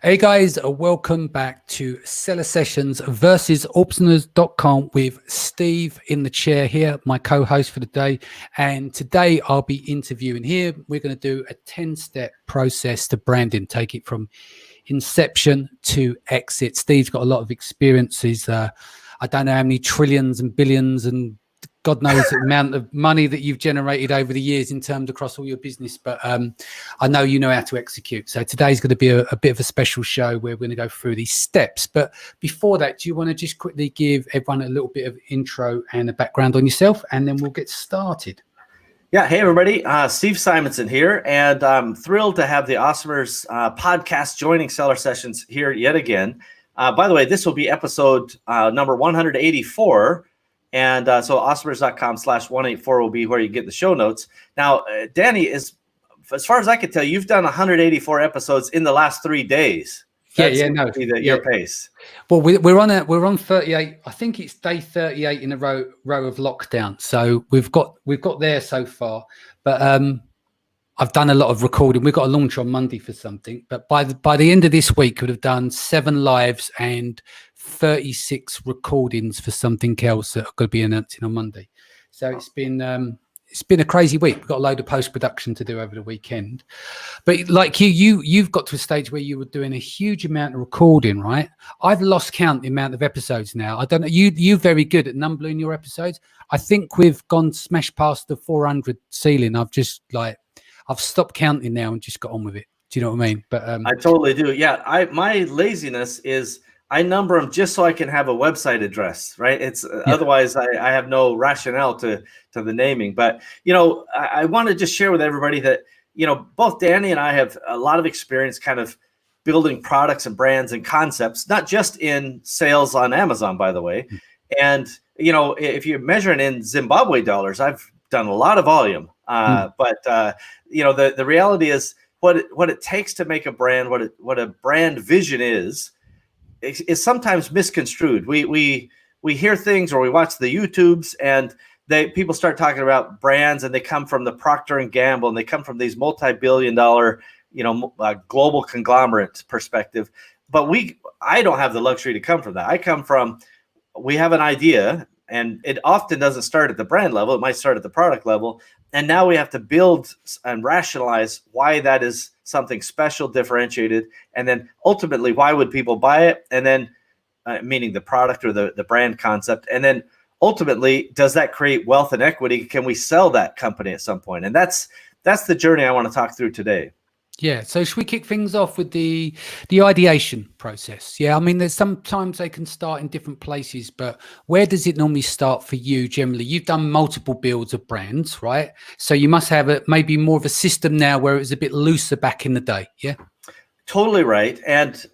Hey guys, welcome back to Seller Sessions versus Auctioneers.com with Steve in the chair here, my co-host for the day. And today I'll be interviewing here. We're going to do a 10-step process to branding, take it from inception to exit. Steve's got a lot of experiences. I don't know how many trillions and billions and God knows the amount of money that you've generated over the years in terms across all your business, but I know you know how to execute. So today's going to be a bit of a special show where we're going to go through these steps. But before that, do you want to just quickly give everyone a little bit of intro and a background on yourself, and then we'll get started? Yeah. Hey, everybody. Steve Simonson here, and I'm thrilled to have the Awesomers podcast joining Seller Sessions here yet again. By the way, this will be episode number 184. And so awesomers.com/184 will be where you get the show notes. Now, Danny, as far as I can tell, you've done 184 episodes in the last 3 days. Your pace. Well, we're on 38. I think it's day 38 in a row of lockdown. So we've got there so far. But I've done a lot of recording. We've got a launch on Monday for something. But by the end of this week, we'd have done 7 lives and 36 recordings for something else that are going to be announcing on Monday. So it's been a crazy week. We've got a load of post-production to do over the weekend. But like you've got to a stage where you were doing a huge amount of recording, right? I've lost count the amount of episodes now. I don't know. You're very good at numbering your episodes. I think we've smashed past the 400 ceiling. I've stopped counting now and just got on with it. Do you know what I mean? But I totally do. Yeah. My laziness is I number them just so I can have a website address, right? Otherwise I have no rationale to the naming. But, I want to just share with everybody that, both Danny and I have a lot of experience kind of building products and brands and concepts, not just in sales on Amazon, by the way. And, if you're measuring in Zimbabwe dollars, I've done a lot of volume. But the reality is what it takes to make a brand, what a brand vision is sometimes misconstrued. We hear things or we watch the YouTubes and people start talking about brands and they come from the Procter & Gamble and they come from these multi-billion-dollar, global conglomerate perspective. But I don't have the luxury to come from that. We have an idea and it often doesn't start at the brand level. It might start at the product level. And now we have to build and rationalize why that is something special, differentiated, and then ultimately, why would people buy it? And then, meaning the product or the brand concept. And then ultimately, does that create wealth and equity? Can we sell that company at some point? And that's the journey I want to talk through today. Yeah. So should we kick things off with the ideation process? Yeah. I mean, there's sometimes they can start in different places, but where does it normally start for you generally? You've done multiple builds of brands, right? So you must have maybe more of a system now where it was a bit looser back in the day. Yeah. Totally right. And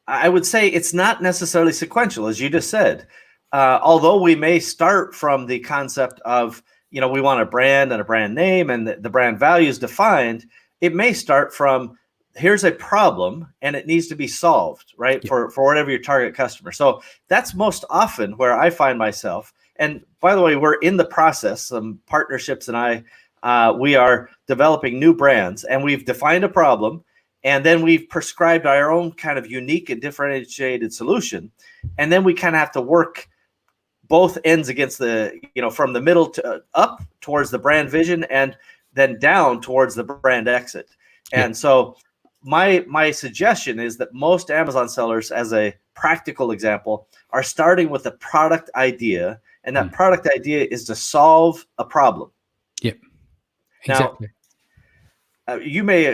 I would say it's not necessarily sequential, as you just said. Although we may start from the concept of, we want a brand and a brand name and the brand values defined. It may start from here's a problem and it needs to be solved, right? Yeah. For whatever your target customer. So that's most often where I find myself. And by the way, we're in the process, some partnerships and we are developing new brands and we've defined a problem and then we've prescribed our own kind of unique and differentiated solution. And then we kind of have to work both ends against from the middle to up towards the brand vision and then down towards the brand exit. And so my suggestion is that most Amazon sellers, as a practical example, are starting with a product idea. And that product idea is to solve a problem. Yep. Exactly. Now, you may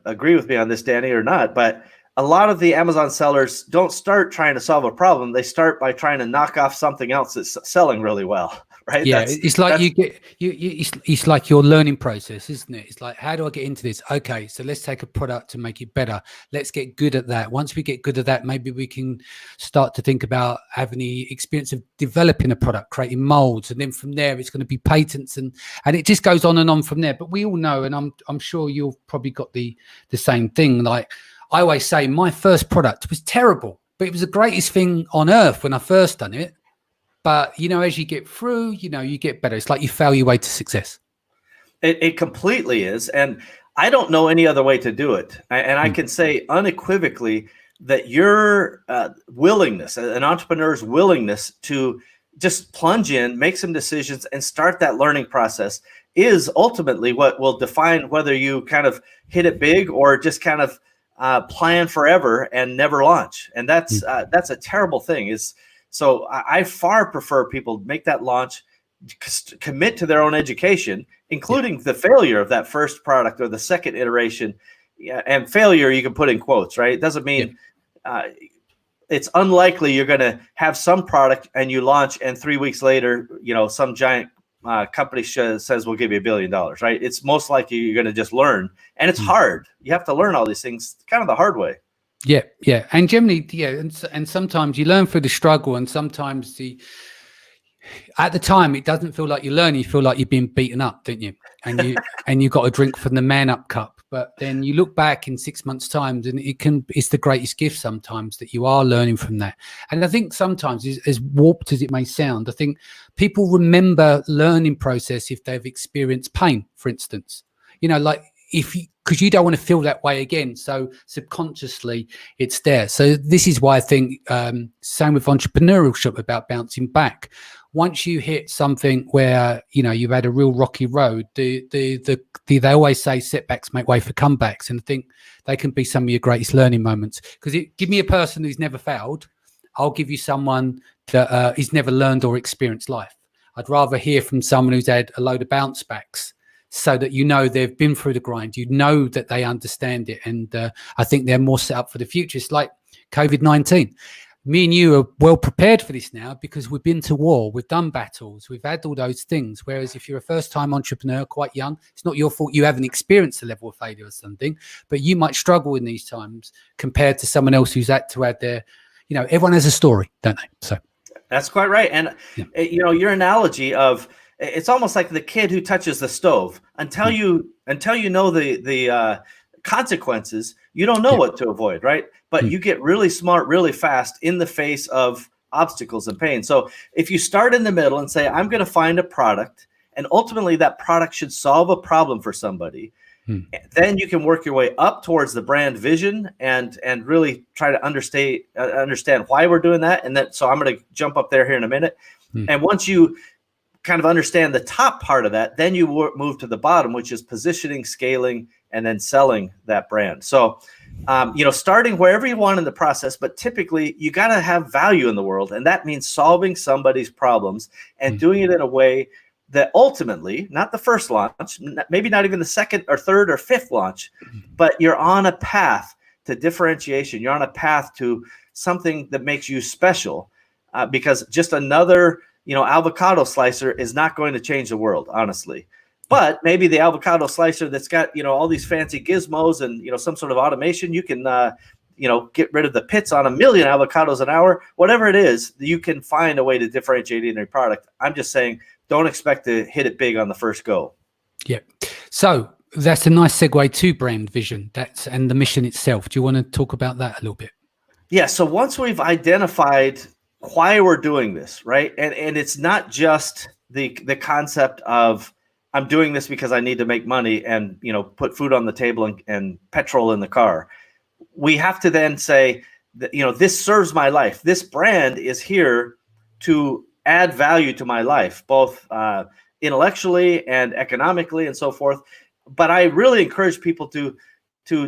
agree with me on this, Danny, or not, but a lot of the Amazon sellers don't start trying to solve a problem. They start by trying to knock off something else that's selling really well. Right. Yeah. It's like it's like your learning process, isn't it? It's like, how do I get into this? Okay. So let's take a product and make it better. Let's get good at that. Once we get good at that, maybe we can start to think about having the experience of developing a product, creating molds. And then from there, it's going to be patents and it just goes on and on from there. But we all know, and I'm sure you've probably got the same thing. Like I always say, my first product was terrible, but it was the greatest thing on earth when I first done it. But, as you get through, you get better. It's like you fail your way to success. It completely is. And I don't know any other way to do it. And I can say unequivocally that your willingness, an entrepreneur's willingness to just plunge in, make some decisions, and start that learning process is ultimately what will define whether you kind of hit it big or just kind of plan forever and never launch. And that's a terrible thing. So I far prefer people make that launch, commit to their own education, including the failure of that first product or the second iteration. And failure, you can put in quotes, right? It doesn't mean it's unlikely you're going to have some product and you launch and 3 weeks later, some giant company says we'll give you $1 billion, right? It's most likely you're going to just learn, and it's hard. You have to learn all these things kind of the hard way. Yeah, and generally, and sometimes you learn through the struggle, and sometimes at the time it doesn't feel like you're learning. You feel like you're being beaten up, don't you? And you got to drink from the man up cup. But then you look back in 6 months' time, and it's the greatest gift sometimes that you are learning from that. And I think sometimes, as warped as it may sound, I think people remember learning process if they've experienced pain, for instance. Like because you don't want to feel that way again. So subconsciously it's there. So this is why I think same with entrepreneurship about bouncing back. Once you hit something where you've had a real rocky road, they always say setbacks make way for comebacks, and I think they can be some of your greatest learning moments. Because give me a person who's never failed, I'll give you someone that has never learned or experienced life. I'd rather hear from someone who's had a load of bounce backs, so that they've been through the grind, that they understand it, and I think they're more set up for the future. It's like COVID-19. Me and you are well prepared for this now because we've been to war, we've done battles, we've had all those things. Whereas if you're a first-time entrepreneur, quite young, it's not your fault you haven't experienced the level of failure or something, but you might struggle in these times compared to someone else who's had to add their, everyone has a story, don't they? So that's quite right. And your analogy of it's almost like the kid who touches the stove until you know the consequences. You don't know what to avoid, right? But you get really smart really fast in the face of obstacles and pain. So if you start in the middle and say, I'm going to find a product, and ultimately that product should solve a problem for somebody, then you can work your way up towards the brand vision and really try to understand why we're doing that. And so I'm going to jump up there here in a minute. And once you kind of understand the top part of that, then you move to the bottom, which is positioning, scaling, and then selling that brand. So, starting wherever you want in the process, but typically you got to have value in the world. And that means solving somebody's problems and doing it in a way that ultimately, not the first launch, maybe not even the second or third or fifth launch, but you're on a path to differentiation. You're on a path to something that makes you special, because just another avocado slicer is not going to change the world, honestly. But maybe the avocado slicer that's got, all these fancy gizmos and, some sort of automation, you can, get rid of the pits on 1 million avocados an hour, whatever it is, you can find a way to differentiate in your product. I'm just saying, don't expect to hit it big on the first go. Yeah. So that's a nice segue to brand vision and the mission itself. Do you want to talk about that a little bit? Yeah. So once we've identified why we're doing this, right? And it's not just the concept of I'm doing this because I need to make money and, put food on the table and petrol in the car. We have to then say that, this serves my life. This brand is here to add value to my life, both intellectually and economically and so forth. But I really encourage people to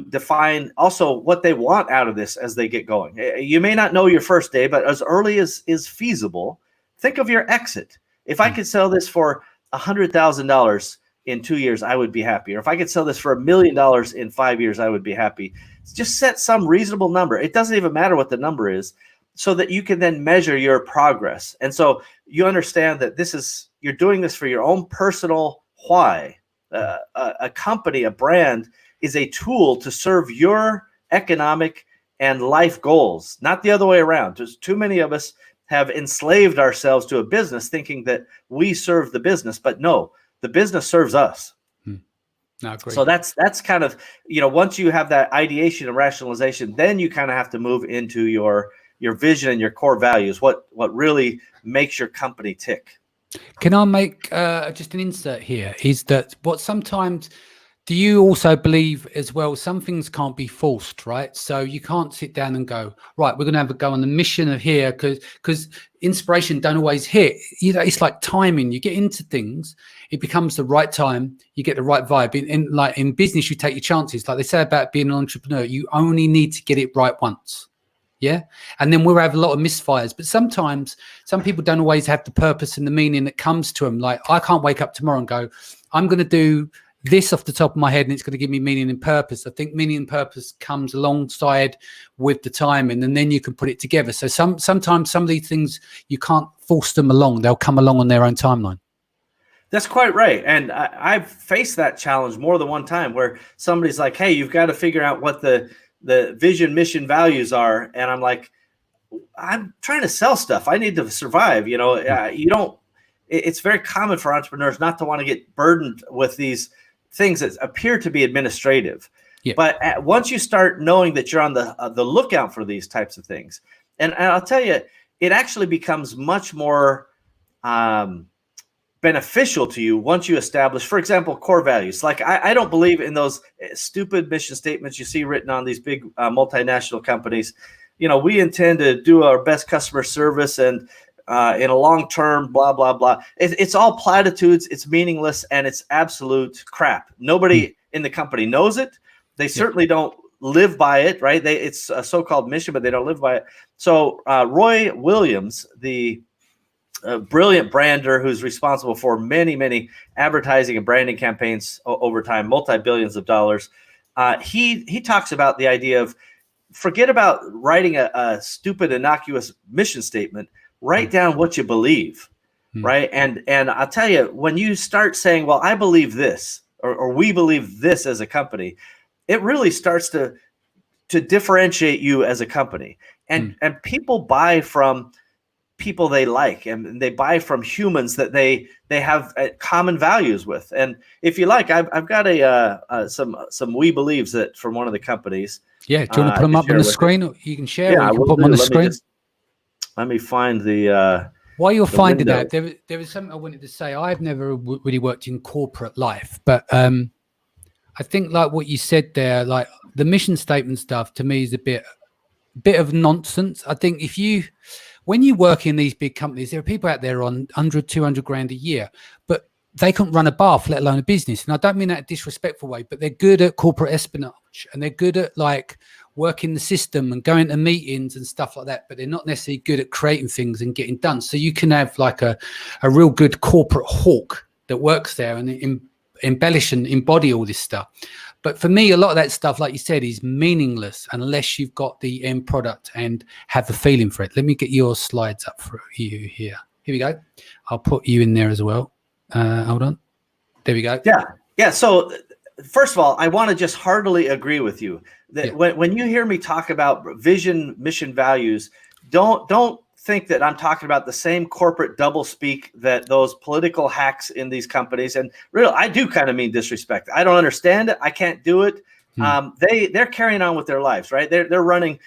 define also what they want out of this as they get going. You may not know your first day, but as early as is feasible, think of your exit. If I could sell this for $100,000 in 2 years, I would be happy. Or if I could sell this for $1 million in 5 years, I would be happy. Just set some reasonable number. It doesn't even matter what the number is, so that you can then measure your progress. And so you understand that you're doing this for your own personal why. A company, a brand is a tool to serve your economic and life goals, not the other way around. There's too many of us have enslaved ourselves to a business thinking that we serve the business, but no, the business serves us. No, great. So that's kind of, once you have that ideation and rationalization, then you kind of have to move into your vision and your core values, what really makes your company tick. Can I make just an insert here? Is that what sometimes Do you also believe as well, some things can't be forced, right? So you can't sit down and go, right, we're going to have a go on the mission of here, because inspiration don't always hit. You know, it's like timing. You get into things, it becomes the right time, you get the right vibe. In business, you take your chances. Like they say about being an entrepreneur, you only need to get it right once. Yeah. And then we'll have a lot of misfires. But sometimes some people don't always have the purpose and the meaning that comes to them. Like I can't wake up tomorrow and go, I'm going to do this off the top of my head and it's going to give me meaning and purpose. I think meaning and purpose comes alongside with the timing, and then you can put it together. So sometimes some of these things, you can't force them along. They'll come along on their own timeline. That's quite right. And I've faced that challenge more than one time where somebody's like, hey, you've got to figure out what the vision, mission, values are. And I'm like, I'm trying to sell stuff. I need to survive. You know, it's very common for entrepreneurs not to want to get burdened with these things that appear to be administrative. Yeah. But once you start knowing that you're on the lookout for these types of things, and I'll tell you, it actually becomes much more beneficial to you once you establish, for example, core values. Like I don't believe in those stupid mission statements you see written on these big multinational companies. You know, we intend to do our best customer service and in a long term, blah, blah, blah. It's all platitudes. It's meaningless and it's absolute crap. Nobody in the company knows it. They certainly don't live by it, right? It's a so-called mission, but they don't live by it. So Roy Williams, the brilliant brander who's responsible for many, many advertising and branding campaigns over time, multi-billions of dollars. He talks about the idea of forget about writing a stupid, innocuous mission statement. Write down what you believe, right? And I'll tell you, when you start saying, well, I believe this, or we believe this as a company, it really starts to differentiate you as a company. And people buy from people they like, and they buy from humans that they have common values with. And if you like, I've got some we believes that from one of the companies. Yeah, do you want to put them up on the screen? Or you can share. Yeah, or you can put them on the screen. Let me find the. While you're finding that, there was something I wanted to say. I've never really worked in corporate life, but I think like what you said there, like the mission statement stuff, to me is a bit of nonsense. I think when you work in these big companies, there are people out there on 100, 200 grand a year, but they couldn't run a bath, let alone a business. And I don't mean that in a disrespectful way, but they're good at corporate espionage and they're good at like working the system and going to meetings and stuff like that, but they're not necessarily good at creating things and getting done. So you can have like a real good corporate hawk that works there and embellish and embody all this stuff. But for me, a lot of that stuff, like you said, is meaningless unless you've got the end product and have a feeling for it. Let me get your slides up for you here. Here we go. I'll put you in there as well. Hold on. There we go. Yeah. So first of all, I want to just heartily agree with you that when you hear me talk about vision, mission, values, don't think that I'm talking about the same corporate doublespeak that those political hacks in these companies. And really, I do kind of mean disrespect. I don't understand it. I can't do it. They're carrying on with their lives, right? They're running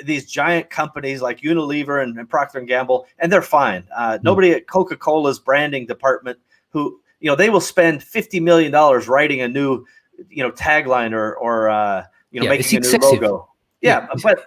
these giant companies like Unilever and Procter & Gamble, and they're fine. Nobody at Coca-Cola's branding department who, they will spend $50 million writing a new, tagline or making a new logo. Yeah. But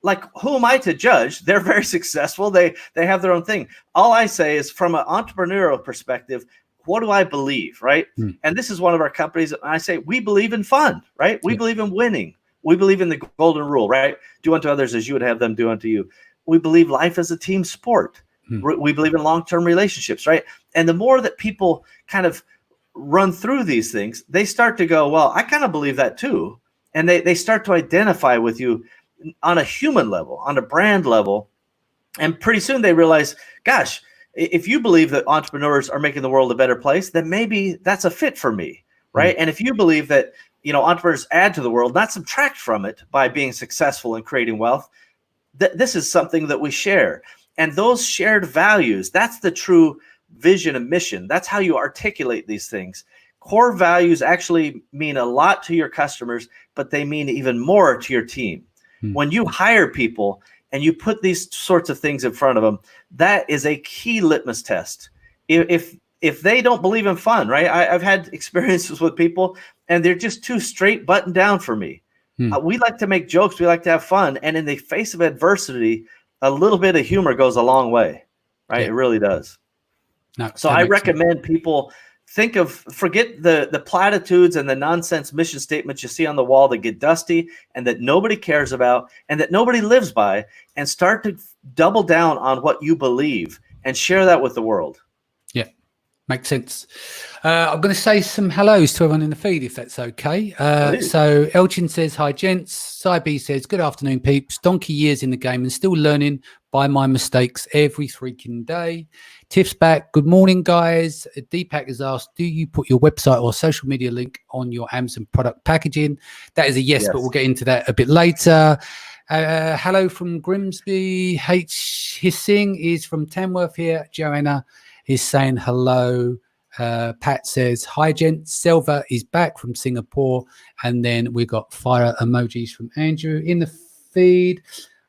like, who am I to judge? They're very successful. They have their own thing. All I say is from an entrepreneurial perspective, what do I believe, right? And this is one of our companies. I say, we believe in fun, right? We believe in winning. We believe in the golden rule, right? Do unto others as you would have them do unto you. We believe life is a team sport. We believe in long-term relationships, right? And the more that people kind of run through these things, they start to go, well, I kind of believe that too. And they start to identify with you on a human level, on a brand level. And pretty soon they realize, gosh, if you believe that entrepreneurs are making the world a better place, then maybe that's a fit for me, right? And if you believe that, entrepreneurs add to the world, not subtract from it by being successful and creating wealth, this is something that we share. And those shared values, that's the true vision and mission. That's how you articulate these things. Core values actually mean a lot to your customers, but they mean even more to your team. When you hire people and you put these sorts of things in front of them, that is a key litmus test. If they don't believe in fun, right? I've had experiences with people and they're just too straight buttoned down for me. We like to make jokes. We like to have fun. And in the face of adversity, a little bit of humor goes a long way, right? Yeah. It really does. No, so I recommend people forget the platitudes and the nonsense mission statements you see on the wall that get dusty and that nobody cares about and that nobody lives by, and start to double down on what you believe and share that with the world. Yeah, makes sense. I'm going to say some hellos to everyone in the feed, if that's okay. So Elchin says, hi, gents. Cyb says, good afternoon, peeps. Donkey years in the game and still learning by my mistakes every freaking day. Tiff's back. Good morning, guys. Deepak has asked, do you put your website or social media link on your Amazon product packaging? That is a yes. But we'll get into that a bit later. Hello from Grimsby. H. Hissing is from Tamworth here. Joanna is saying hello. Pat says, hi, gents. Selva is back from Singapore. And then we got fire emojis from Andrew in the feed.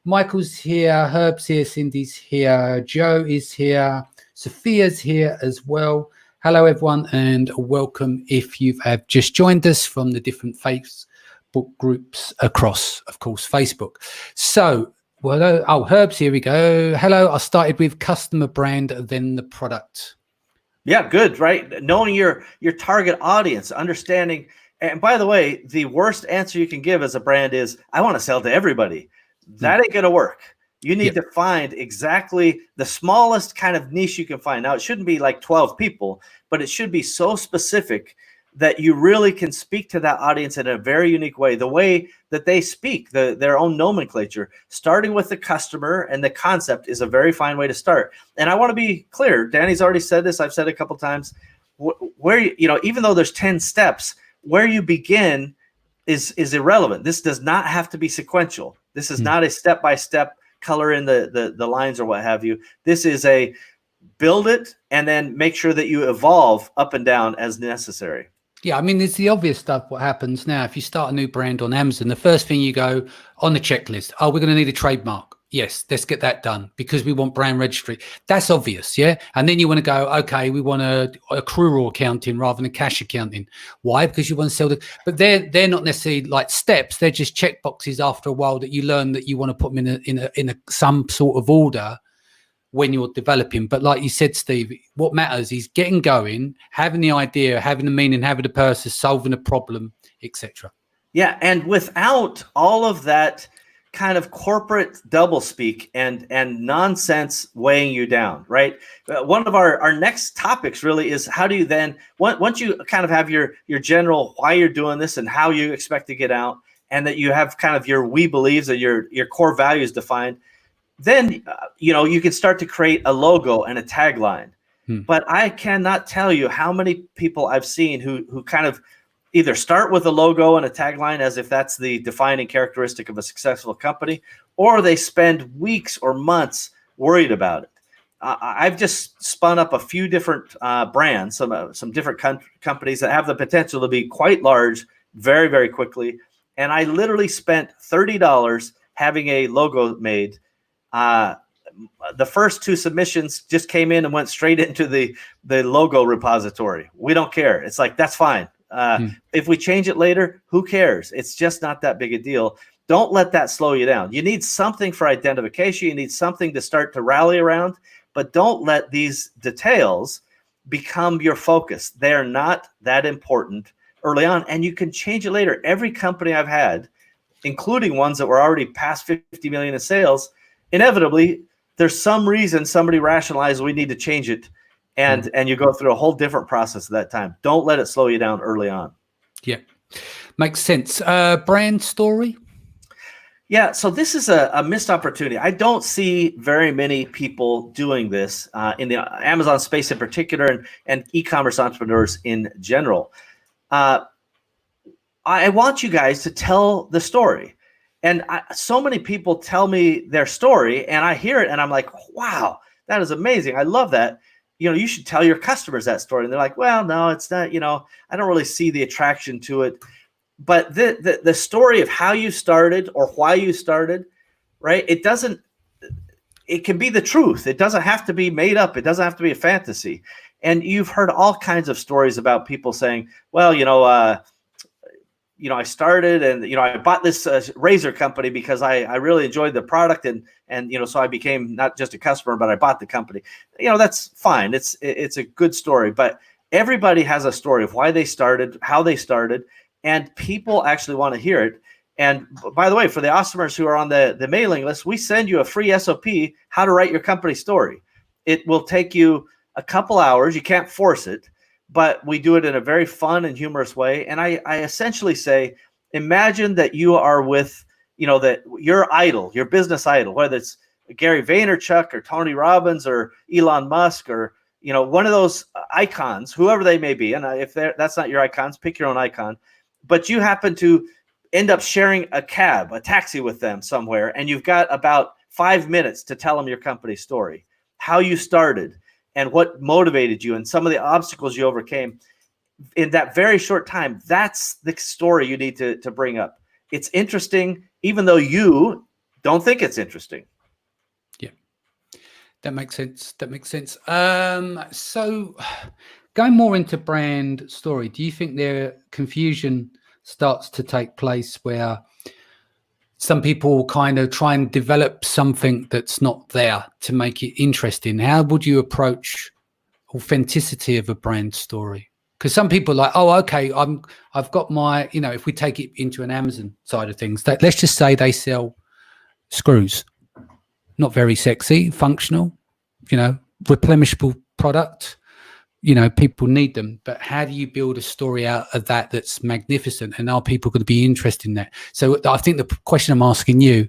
Michael's here. Herb's here. Cindy's here. Joe is here. Sophia's here as well. Hello, everyone, and welcome if you have just joined us from the different Facebook groups across, of course, Facebook. So, Herb's here we go. Hello, I started with customer brand, then the product. Yeah, good, right? Knowing your target audience, understanding. And by the way, the worst answer you can give as a brand is, I want to sell to everybody. That ain't going to work. You need to find exactly the smallest kind of niche you can find. Now, it shouldn't be like 12 people, but it should be so specific that you really can speak to that audience in a very unique way, the way that they speak, their own nomenclature. Starting with the customer and the concept is a very fine way to start. And I want to be clear. Danny's already said this. I've said it a couple times. Where, even though there's 10 steps, where you begin is irrelevant. This does not have to be sequential. This is not a step-by-step color in the lines or what have you. This is a build it and then make sure that you evolve up and down as necessary. Yeah, I mean, it's the obvious stuff. What happens now, if you start a new brand on Amazon, the first thing you go on the checklist, we're going to need a trademark. Yes, let's get that done because we want brand registry. That's obvious, yeah? And then you want to go, okay, we want a accrual accounting rather than cash accounting. Why? Because you want to sell but they're not necessarily like steps. They're just check boxes after a while that you learn that you want to put them in a some sort of order when you're developing. But like you said, Steve, what matters is getting going, having the idea, having the meaning, having the purpose, solving a problem, etc. Yeah, and without all of that kind of corporate doublespeak and nonsense weighing you down, right? One of our next topics really is how do you then, once you kind of have your general why you're doing this and how you expect to get out, and that you have kind of your we believes and your core values defined, then you can start to create a logo and a tagline. But I cannot tell you how many people I've seen who kind of either start with a logo and a tagline as if that's the defining characteristic of a successful company, or they spend weeks or months worried about it. I've just spun up a few different brands, some different companies that have the potential to be quite large very, very quickly. And I literally spent $30 having a logo made. The first 2 submissions just came in and went straight into the logo repository. We don't care. It's like, that's fine. If we change it later, who cares? It's just not that big a deal. Don't let that slow you down. You need something for identification. You need something to start to rally around, but don't let these details become your focus. They're not that important early on, and you can change it later. Every company I've had, including ones that were already past 50 million in sales, inevitably, there's some reason somebody rationalized we need to change it. And you go through a whole different process at that time. Don't let it slow you down early on. Yeah, makes sense. Brand story? Yeah, so this is a missed opportunity. I don't see very many people doing this in the Amazon space in particular and e-commerce entrepreneurs in general. I want you guys to tell the story. And so many people tell me their story, and I hear it, and I'm like, wow, that is amazing. I love that. You should tell your customers that story. And they're like, well, no, it's not, I don't really see the attraction to it. But the story of how you started or why you started, right? It can be the truth. It doesn't have to be made up. It doesn't have to be a fantasy. And you've heard all kinds of stories about people saying, well, I started, and I bought this razor company because I really enjoyed the product, and so I became not just a customer, but I bought the company. That's fine. It's a good story, but everybody has a story of why they started, how they started, and people actually want to hear it. And by the way, for the awesomers who are on the mailing list, we send you a free SOP, how to write your company story. It will take you a couple hours. You can't force it, but we do it in a very fun and humorous way. And I essentially say, imagine that you are with, that your idol, your business idol, whether it's Gary Vaynerchuk or Tony Robbins or Elon Musk or, one of those icons, whoever they may be. And if that's not your icons, pick your own icon. But you happen to end up sharing a taxi with them somewhere, and you've got about 5 minutes to tell them your company story, how you started and what motivated you and some of the obstacles you overcame in that very short time. That's the story you need to bring up. It's interesting, even though you don't think it's interesting. Yeah, that makes sense. So going more into brand story, do you think there confusion starts to take place where some people kind of try and develop something that's not there to make it interesting? How would you approach authenticity of a brand story? Because some people are like, oh, okay, I've got my, if we take it into an Amazon side of things, let's just say they sell screws, not very sexy, functional, replenishable product. People need them, but how do you build a story out of that that's magnificent? And are people going to be interested in that? So I think the question I'm asking you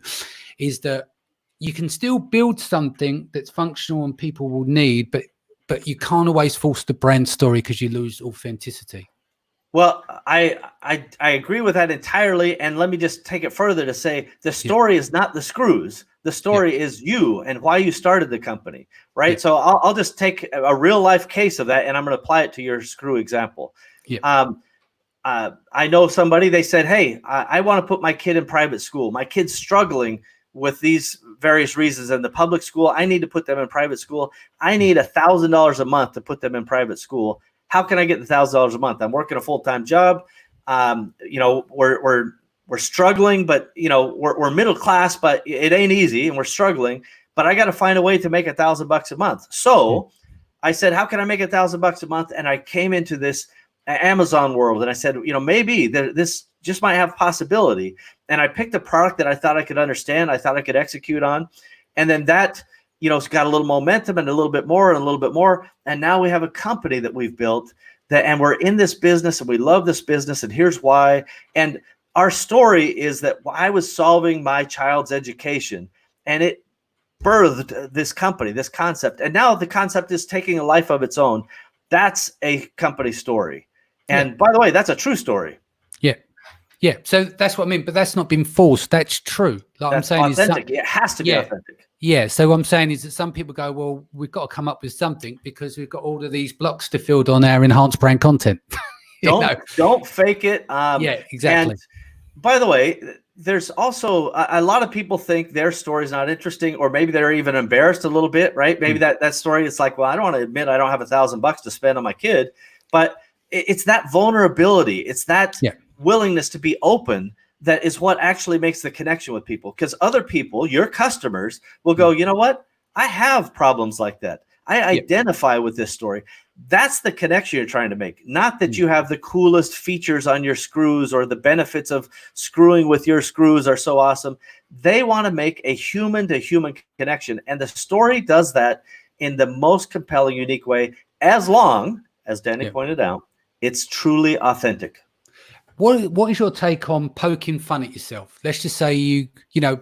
is that you can still build something that's functional and people will need, but you can't always force the brand story because you lose authenticity. Well, I agree with that entirely. And let me just take it further to say the story is not the screws. The story is you and why you started the company, right? Yeah. So I'll just take a real life case of that, and I'm going to apply it to your screw example. Yeah. I know somebody, they said, hey, I want to put my kid in private school. My kid's struggling with these various reasons in the public school. I need to put them in private school. I need $1,000 a month to put them in private school. How can I get the $1,000 a month? I'm working a full-time job. We're struggling, but we're middle class, but it ain't easy, and we're struggling. But I got to find a way to make $1,000 a month. So I said, how can I make $1,000 a month? And I came into this Amazon world, and I said, maybe this just might have possibility. And I picked a product that I thought I could understand, I thought I could execute on, and then that it's got a little momentum and a little bit more and a little bit more. And now we have a company that we've built and we're in this business and we love this business, and here's why. And our story is that I was solving my child's education, and it birthed this company, this concept. And now the concept is taking a life of its own. That's a company story. And by the way, that's a true story. Yeah. Yeah. So that's what I mean, but that's not been forced. That's true. Like that's authentic. It has to be authentic. Yeah. So what I'm saying is that some people go, well, we've got to come up with something because we've got all of these blocks to fill on our enhanced brand content. Don't fake it. Yeah, exactly. And by the way, there's also a lot of people think their story is not interesting, or maybe they're even embarrassed a little bit, right? Maybe that story is like, well, I don't want to admit I don't have $1,000 to spend on my kid, but it's that vulnerability. It's that willingness to be open that is what actually makes the connection with people. Because other people, your customers, will go, you know what? I have problems like that. I identify with this story. That's the connection you're trying to make. Not that you have the coolest features on your screws or the benefits of screwing with your screws are so awesome. They want to make a human to human connection. And the story does that in the most compelling, unique way, as long, as Danny pointed out, it's truly authentic. What is your take on poking fun at yourself? Let's just say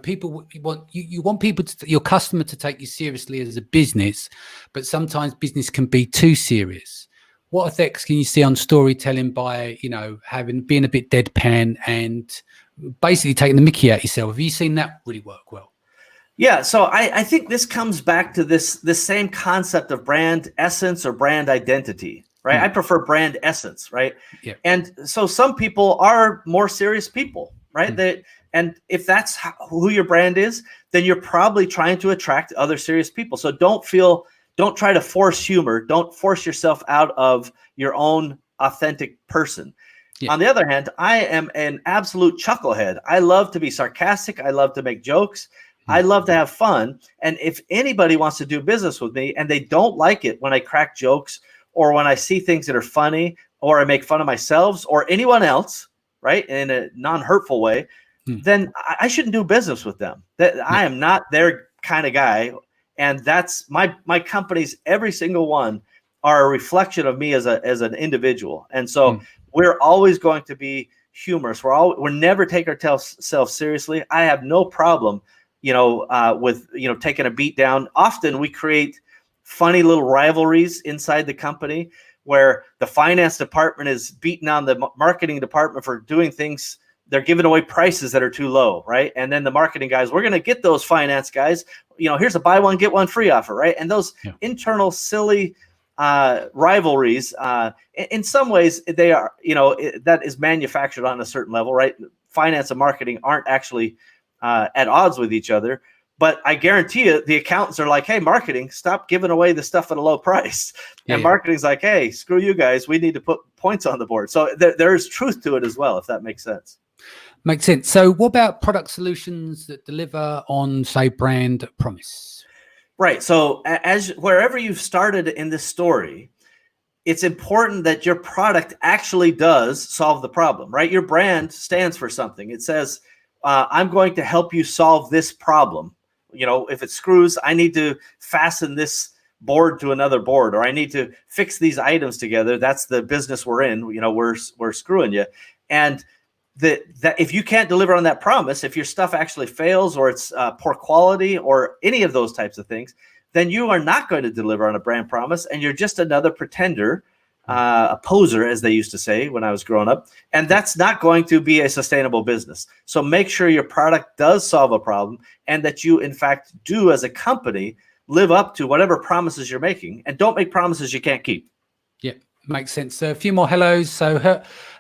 people you want people your customer to take you seriously as a business, but sometimes business can be too serious. What effects can you see on storytelling by being a bit deadpan and basically taking the mickey out yourself? Have you seen that really work well? Yeah, so I think this comes back to this same concept of brand essence or brand identity. Right. I prefer brand essence. Right. Yeah. And so some people are more serious people. Right. And if that's who your brand is, then you're probably trying to attract other serious people. So don't try to force humor. Don't force yourself out of your own authentic person. On the other hand, I am an absolute chucklehead. I love to be sarcastic. I love to make jokes. I love to have fun. And if anybody wants to do business with me and they don't like it when I crack jokes or when I see things that are funny or I make fun of myself or anyone else, right, in a non-hurtful way, then I shouldn't do business with them. I am not their kind of guy. And that's my companies, every single one are a reflection of me as an individual. And so we're always going to be humorous. We're never take ourselves seriously. I have no problem, with, taking a beat down. Often we create funny little rivalries inside the company where the finance department is beating on the marketing department for doing things. They're giving away prices that are too low, right? And then the marketing guys, we're going to get those finance guys, here's a buy one, get one free offer, right? And those internal silly rivalries, in some ways they are, that is manufactured on a certain level, right? Finance and marketing aren't actually at odds with each other, but I guarantee you the accountants are like, hey, marketing, stop giving away the stuff at a low price. And marketing's like, hey, screw you guys. We need to put points on the board. So there's truth to it as well, if that makes sense. Makes sense. So what about product solutions that deliver on, say, brand promise? Right. So as wherever you've started in this story, it's important that your product actually does solve the problem, right? Your brand stands for something. It says, I'm going to help you solve this problem. If it screws, I need to fasten this board to another board, or I need to fix these items together. That's the business we're in. We're screwing you. And that if you can't deliver on that promise, if your stuff actually fails or it's poor quality or any of those types of things, then you are not going to deliver on a brand promise, and you're just another pretender, a poser, as they used to say when I was growing up, and that's not going to be a sustainable business. So make sure your product does solve a problem, and that you, in fact, do as a company live up to whatever promises you're making, and don't make promises you can't keep. Yeah. Makes sense. So a few more hellos. So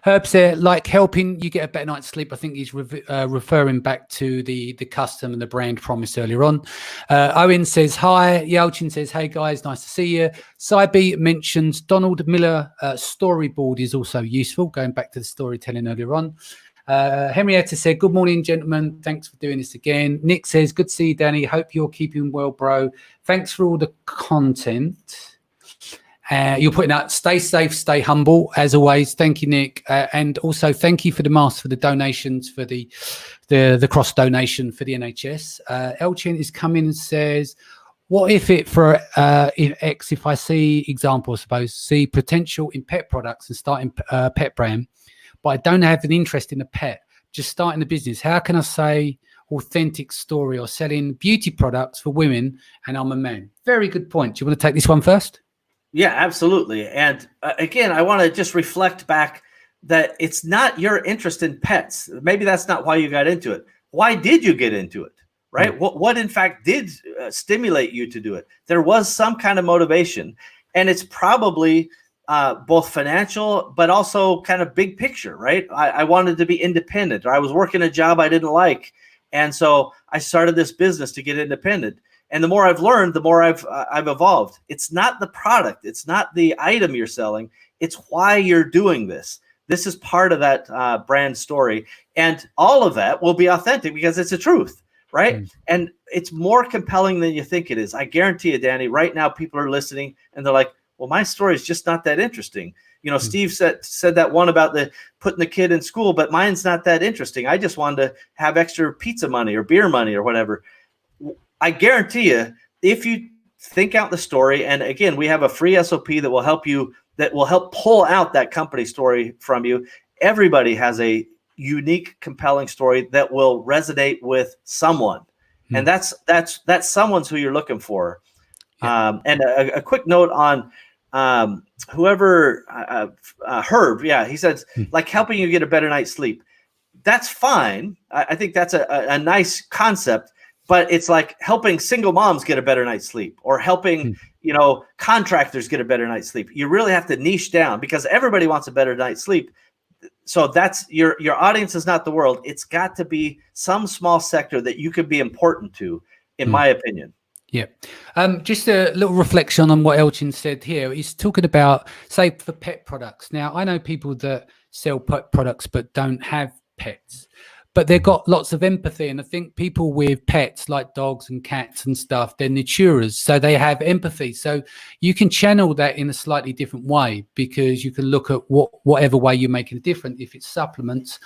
Herb said, like helping you get a better night's sleep. I think he's referring back to the custom and the brand promise earlier on. Owen says, hi. Yelchin says, hey guys, nice to see you. Sybe mentions Donald Miller storyboard is also useful, going back to the storytelling earlier on. Henrietta said, good morning, gentlemen. Thanks for doing this again. Nick says, good to see you, Danny. Hope you're keeping well, bro. Thanks for all the content. You're putting out, stay safe, stay humble, as always. Thank you, Nick. And also thank you for the mask, for the donations, for the cross donation for the NHS. Elchin is coming and says, what if if I see example, I suppose, see potential in pet products and starting pet brand, but I don't have an interest in a pet, just starting a business. How can I say authentic story or selling beauty products for women and I'm a man? Very good point. Do you want to take this one first? Yeah, absolutely. And again, I want to just reflect back that it's not your interest in pets. Maybe that's not why you got into it. Why did you get into it? Right? What in fact did stimulate you to do it? There was some kind of motivation, and it's probably both financial, but also kind of big picture, right? I wanted to be independent, or I was working a job I didn't like. And so I started this business to get independent. And the more I've learned, the more I've evolved. It's not the product. It's not the item you're selling. It's why you're doing this. This is part of that brand story. And all of that will be authentic because it's the truth, right? And it's more compelling than you think it is. I guarantee you, Danny, right now people are listening and they're like, well, my story is just not that interesting. Steve said that one about putting the kid in school, but mine's not that interesting. I just wanted to have extra pizza money or beer money or whatever. I guarantee you, if you think out the story, and again, we have a free SOP that will help pull out that company story from you. Everybody has a unique, compelling story that will resonate with someone, and that's someone's who you're looking for. And a quick note on whoever Herb, he says, like helping you get a better night's sleep. That's fine. I think that's a nice concept. But it's like helping single moms get a better night's sleep, or helping, contractors get a better night's sleep. You really have to niche down because everybody wants a better night's sleep. So that's your audience is not the world. It's got to be some small sector that you could be important to, in my opinion. Yeah. Just a little reflection on what Elchin said here. He's talking about, say, for pet products. Now, I know people that sell pet products but don't have pets, but they've got lots of empathy. And I think people with pets like dogs and cats and stuff, they're naturers, so they have empathy. So you can channel that in a slightly different way, because you can look at whatever way you're making a difference. If it's supplements,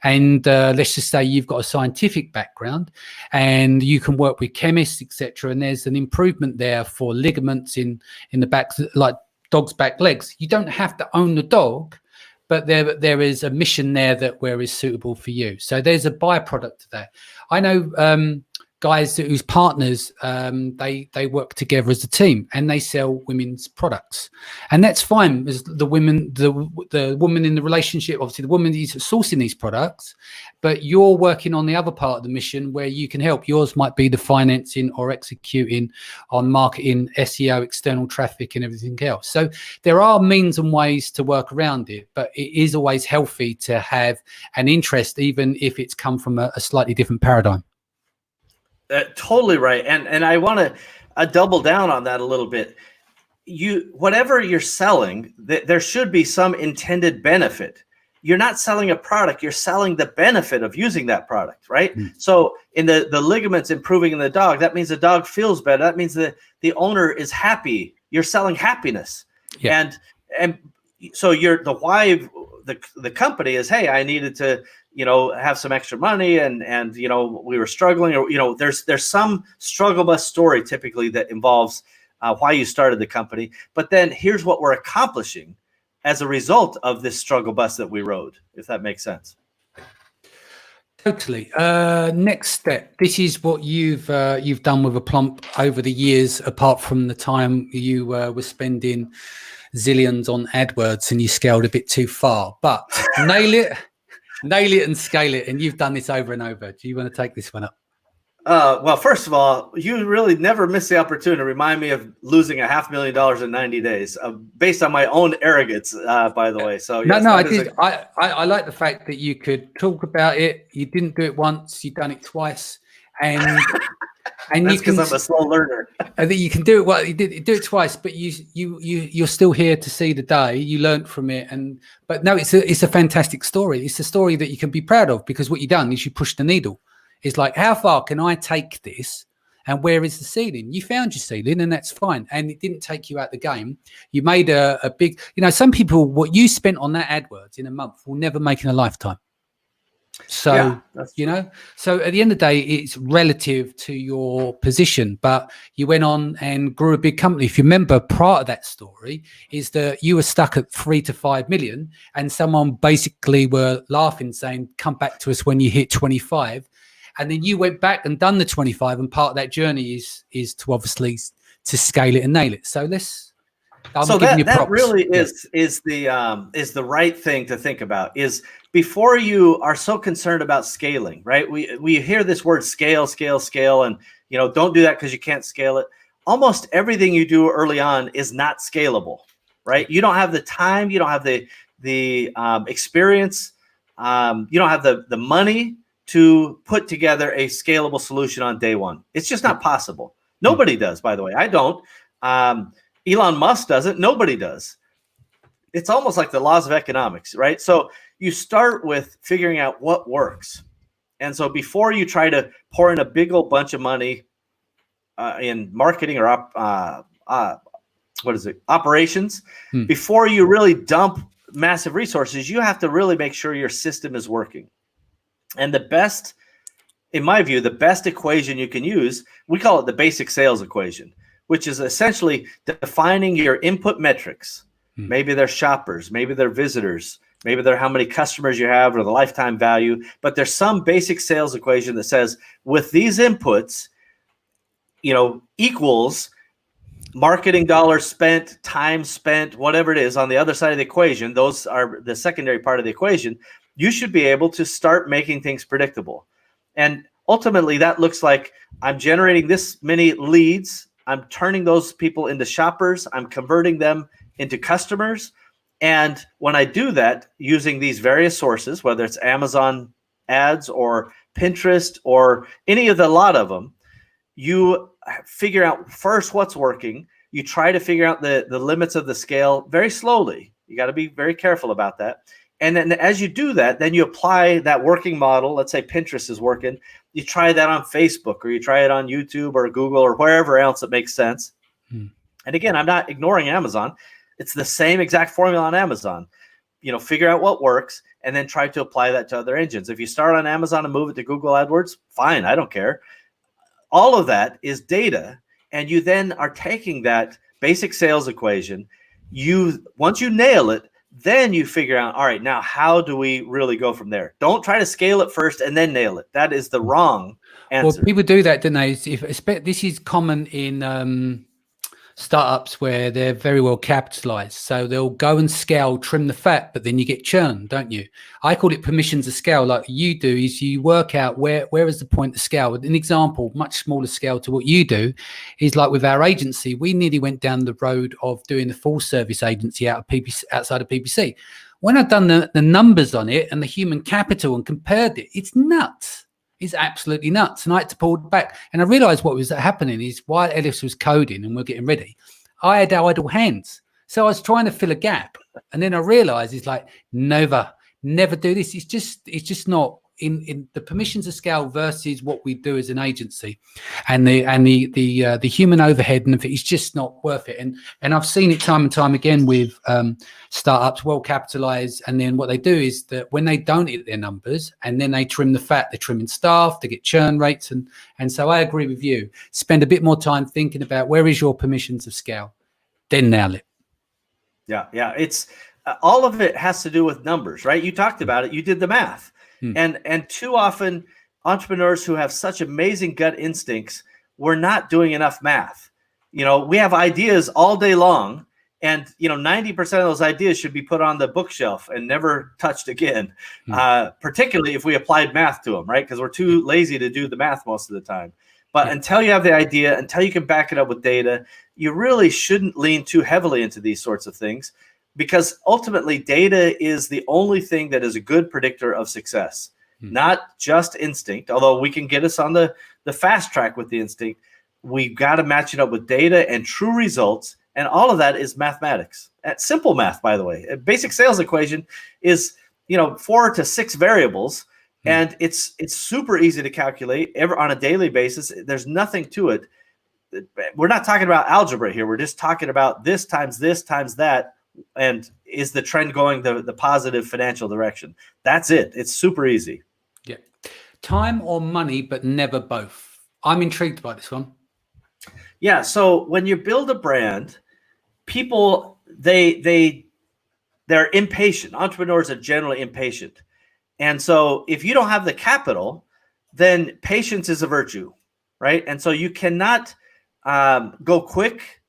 and let's just say you've got a scientific background and you can work with chemists, etc., and there's an improvement there for ligaments in the back, like dog's back legs. You don't have to own the dog, but there is a mission there that where is suitable for you. So there's a byproduct of that. I know guys whose partners, they work together as a team and they sell women's products, and that's fine. As the women, the woman in the relationship, obviously the woman is sourcing these products, but you're working on the other part of the mission where you can help. Yours might be the financing or executing on marketing, SEO, external traffic, and everything else. So there are means and ways to work around it, but it is always healthy to have an interest, even if it's come from a slightly different paradigm. Totally right. And I want to double down on that a little bit. Whatever you're selling, there should be some intended benefit. You're not selling a product, you're selling the benefit of using that product, right? So in the ligaments improving in the dog, that means the dog feels better. That means the owner is happy. You're selling happiness. Yeah. And so the why the company is, hey, I needed to have some extra money, and we were struggling, or there's some struggle bus story typically that involves why you started the company. But then here's what we're accomplishing as a result of this struggle bus that we rode, if that makes sense. Totally. Next step. This is what you've done with Aplomb over the years, apart from the time you were spending zillions on AdWords and you scaled a bit too far. But nail it and scale it. And you've done this over and over. Do you want to take this one up? Well, first of all, you really never miss the opportunity to remind me of losing $500,000 in 90 days, based on my own arrogance, by the way. So yes, I did. I like the fact that you could talk about it. You didn't do it once, you've done it twice, and that's because I'm a slow learner. I think you can do it. Well, you do it twice, but you're still here to see the day. You learned from it, but no, it's a fantastic story. It's a story that you can be proud of, because what you've done is you pushed the needle. It's like, how far can I take this, and where is the ceiling? You found your ceiling, and that's fine. And it didn't take you out the game. You made a big, some people, what you spent on that AdWords in a month will never make in a lifetime. So, so at the end of the day, it's relative to your position, but you went on and grew a big company. If you remember, part of that story is that you were stuck at 3 to 5 million, and someone basically were laughing, saying, come back to us when you hit 25. And then you went back and done the 25, and part of that journey is to obviously to scale it and nail it. So that really is the right thing to think about. Is before you are so concerned about scaling, right? We hear this word scale, and don't do that because you can't scale it. Almost everything you do early on is not scalable, right? You don't have the time, you don't have the experience, you don't have the money to put together a scalable solution on day one. It's just not possible. Nobody does, by the way. I don't. Elon Musk doesn't. Nobody does. It's almost like the laws of economics, right? So you start with figuring out what works. And so before you try to pour in a big old bunch of money in marketing or operations, before you really dump massive resources, you have to really make sure your system is working. And in my view, the best equation you can use, we call it the basic sales equation, which is essentially defining your input metrics. Maybe they're shoppers, maybe they're visitors, maybe they're how many customers you have or the lifetime value. But there's some basic sales equation that says with these inputs, equals marketing dollars spent, time spent, whatever it is on the other side of the equation. Those are the secondary part of the equation. You should be able to start making things predictable. And ultimately, that looks like I'm generating this many leads. I'm turning those people into shoppers. I'm converting them into customers. And when I do that using these various sources, whether it's Amazon ads or Pinterest or any of the lot of them, you figure out first what's working. You try to figure out the limits of the scale very slowly. You got to be very careful about that. And then as you do that, then you apply that working model. Let's say Pinterest is working. You try that on Facebook, or you try it on YouTube or Google or wherever else it makes sense. And again, I'm not ignoring Amazon. It's the same exact formula on Amazon. Figure out what works and then try to apply that to other engines. If you start on Amazon and move it to Google AdWords, fine, I don't care. All of that is data. And you then are taking that basic sales equation. Once you nail it, then you figure out, all right, now how do we really go from there? Don't try to scale it first and then nail it. That is the wrong answer. Well, people do that, don't they? This is common in startups where they're very well capitalized. So they'll go and scale, trim the fat, but then you get churn, don't you? I call it permissions of scale. Like you do is you work out where is the point of scale. An example, much smaller scale to what you do, is like with our agency, we nearly went down the road of doing the full service agency outside of PPC. When I've done the numbers on it and the human capital and compared it, it's nuts. It's absolutely nuts. And I had to pull back. And I realized what was happening is while Ellis was coding and we're getting ready, I had idle hands. So I was trying to fill a gap. And then I realized it's like, never do this. It's just not in the permissions of scale versus what we do as an agency, and the human overhead, and it's just not worth it. And I've seen it time and time again with startups, well capitalized, and then what they do is that when they don't hit their numbers, and then they trim the fat, they're trimming staff, they get churn rates, and so I agree with you. Spend a bit more time thinking about where is your permissions of scale, then nail it. Yeah, it's all of it has to do with numbers, right? You talked about it, you did the math. And too often entrepreneurs who have such amazing gut instincts, we're not doing enough math. We have ideas all day long, and 90% of those ideas should be put on the bookshelf and never touched again, particularly if we applied math to them, right? Because we're too lazy to do the math most of the time. But until you have the idea, until you can back it up with data, you really shouldn't lean too heavily into these sorts of things. Because ultimately, data is the only thing that is a good predictor of success, not just instinct. Although we can get us on the fast track with the instinct, we've got to match it up with data and true results. And all of that is mathematics. Simple math, by the way. A basic sales equation is 4 to 6 variables, and it's super easy to calculate on a daily basis. There's nothing to it. We're not talking about algebra here. We're just talking about this times that. And is the trend going the positive financial direction? That's it. It's super easy. Yeah. Time or money, but never both. I'm intrigued by this one. Yeah. So when you build a brand, people, they're impatient. Entrepreneurs are generally impatient. And so if you don't have the capital, then patience is a virtue, right? And so you cannot go quick,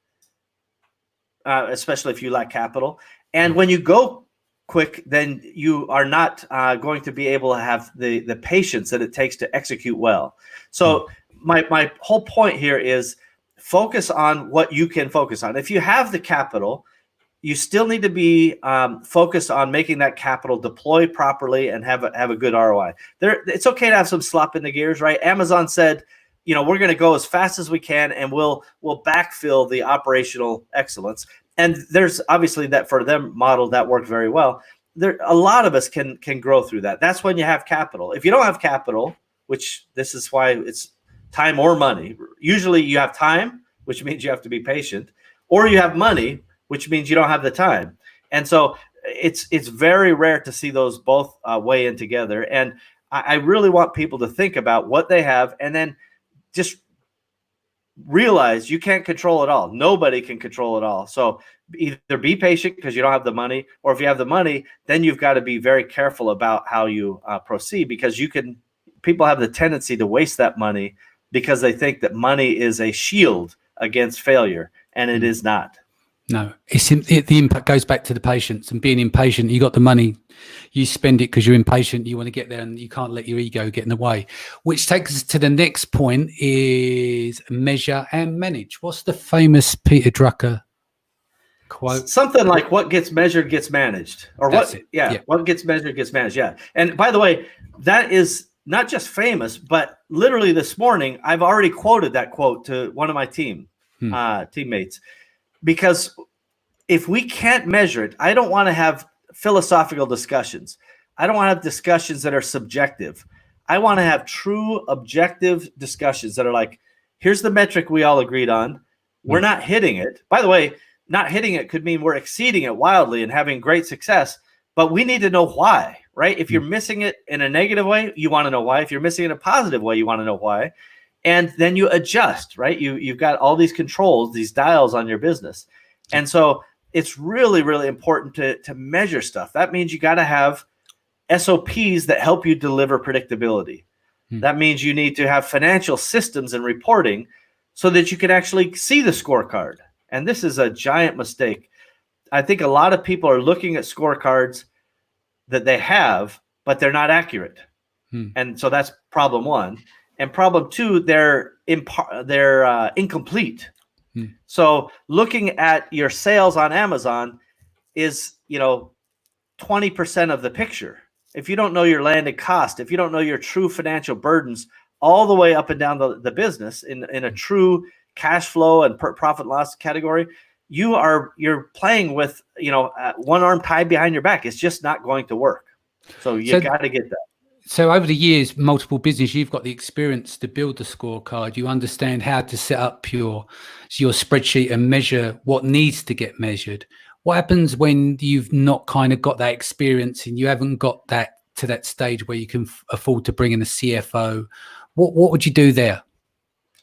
especially if you lack capital. And when you go quick, then you are not going to be able to have the patience that it takes to execute well. So my whole point here is focus on what you can focus on. If you have the capital, you still need to be focused on making that capital deploy properly and have a good ROI. It's okay to have some slop in the gears, right? Amazon said, we're going to go as fast as we can, and we'll backfill the operational excellence. And there's obviously that for them model that worked very well. A lot of us can grow through that. That's when you have capital. If you don't have capital, which this is why it's time or money. Usually you have time, which means you have to be patient, or you have money, which means you don't have the time. And so it's very rare to see those both weigh in together. And I really want people to think about what they have, and then just realize you can't control it all. Nobody can control it all. So either be patient because you don't have the money, or if you have the money, then you've got to be very careful about how you proceed, because people have the tendency to waste that money because they think that money is a shield against failure, and it is not. No, the impact goes back to the patience and being impatient. You got the money, you spend it because you're impatient. You want to get there, and you can't let your ego get in the way. Which takes us to the next point: is measure and manage. What's the famous Peter Drucker quote? Something like "What gets measured gets managed," or That's what? it. Yeah, what gets measured gets managed. Yeah. And by the way, that is not just famous, but literally this morning I've already quoted that quote to one of my teammates. Because if we can't measure it, I don't want to have philosophical discussions. I don't want to have discussions that are subjective. I want to have true objective discussions that are like, here's the metric we all agreed on. We're not hitting it. By the way, not hitting it could mean we're exceeding it wildly and having great success, but we need to know why, right? If you're missing it in a negative way, you want to know why. If you're missing it in a positive way, you want to know why. And then you adjust, right? You've got all these controls, these dials on your business. And so it's really, really important to measure stuff. That means you got to have SOPs that help you deliver predictability. That means you need to have financial systems and reporting so that you can actually see the scorecard. And this is a giant mistake. I think a lot of people are looking at scorecards that they have, but they're not accurate. And so that's problem one. And problem two, they're incomplete. So looking at your sales on Amazon is, 20% of the picture. If you don't know your landed cost, if you don't know your true financial burdens all the way up and down the business in a true cash flow and profit loss category, you're playing with, one arm tied behind your back. It's just not going to work. So you got to get that. So over the years, multiple business, you've got the experience to build the scorecard. You understand how to set up your spreadsheet and measure what needs to get measured. What happens when you've not kind of got that experience and you haven't got that to that stage where you can afford to bring in a CFO? What would you do there?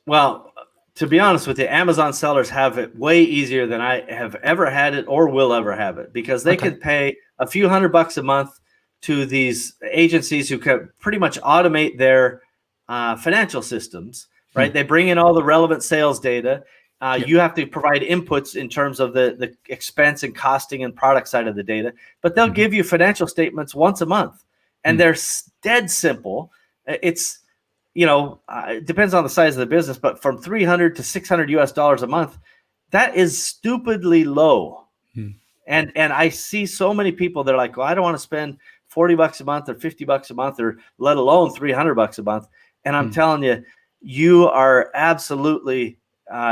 Well, to be honest with you, Amazon sellers have it way easier than I have ever had it or will ever have it, because they could pay a few $100 a month to these agencies who can pretty much automate their financial systems, right? They bring in all the relevant sales data. You have to provide inputs in terms of the expense and costing and product side of the data, but they'll give you financial statements once a month, and they're dead simple. It's, it depends on the size of the business, but from $300 to $600 US a month, that is stupidly low. And I see so many people, they're like, well, I don't want to spend $40 a month or $50 a month, or let alone $300 a month. And I'm telling you, you are absolutely,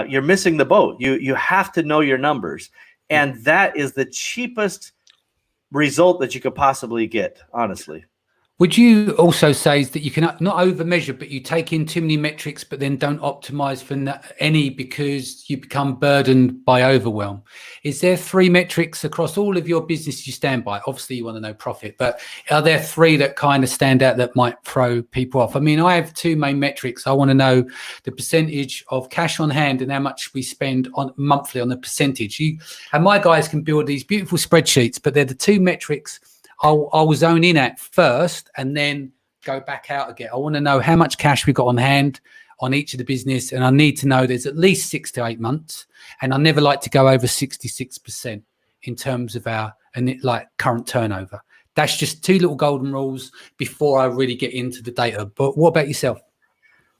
you're missing the boat. You have to know your numbers. And that is the cheapest result that you could possibly get, honestly. Would you also say that you can not over measure, but you take in too many metrics, but then don't optimize for any because you become burdened by overwhelm? Is there 3 metrics across all of your business you stand by? Obviously, you want to know profit, but are there 3 that kind of stand out that might throw people off? I mean, I have 2 main metrics. I want to know the percentage of cash on hand and how much we spend on monthly on the percentage. And my guys can build these beautiful spreadsheets, but they're the 2 metrics I'll zone in at first and then go back out again. I want to know how much cash we got on hand on each of the business, and I need to know there's at least 6 to 8 months, and I never like to go over 66% in terms of our current turnover. That's just 2 little golden rules before I really get into the data. But what about yourself?